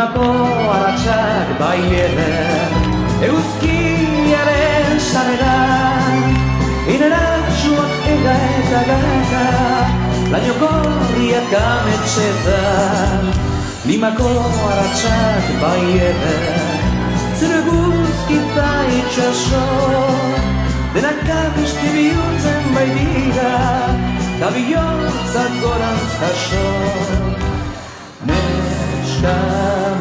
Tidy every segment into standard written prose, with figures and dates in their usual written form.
Limako aratsak baieren Euskiaren sareran Ineratxuak ega eta gata Lainoko riak ametxetan Limako aratsak baieren Zer eguzkita itxaso Denak abesti bihurtzen baitira Ta bihotzak gorantz jaso Neska,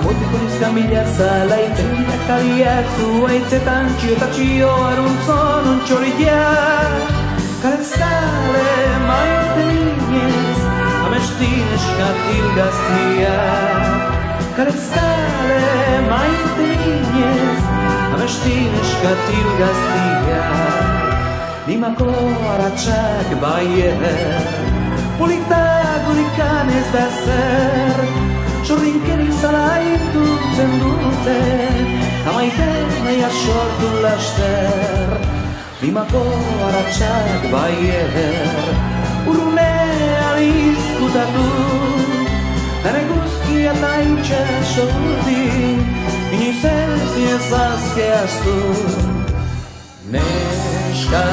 motiko nizka mila zalaiten Girak aliak zuaitzetan Txio eta txio aruntzon ontxoriak Karezkale maite minez Amestin eskatil gaztiak Karezkale maite minez Amestin eskatil gaztiak Limako aratsak baieren Politak gurikan ez da zer Txorrinken izala itutzen dute Amaiten naia sortu laster Limako aratsak baieren Urrunean izkutatu Dene guzkia eta itxaso urdin Inoiz ez azkeaztu Neska,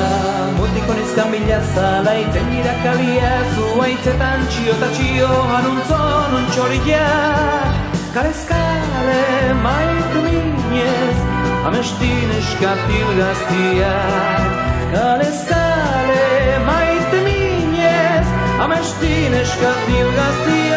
mutiko nizka mila zalaiten Irakalia zuaitzetan Txio eta txio anuntzon ontxoriak Karezkale maite minez Amestin eskatil gaztiak Karezkale maite minez Amestin eskatil gaztiak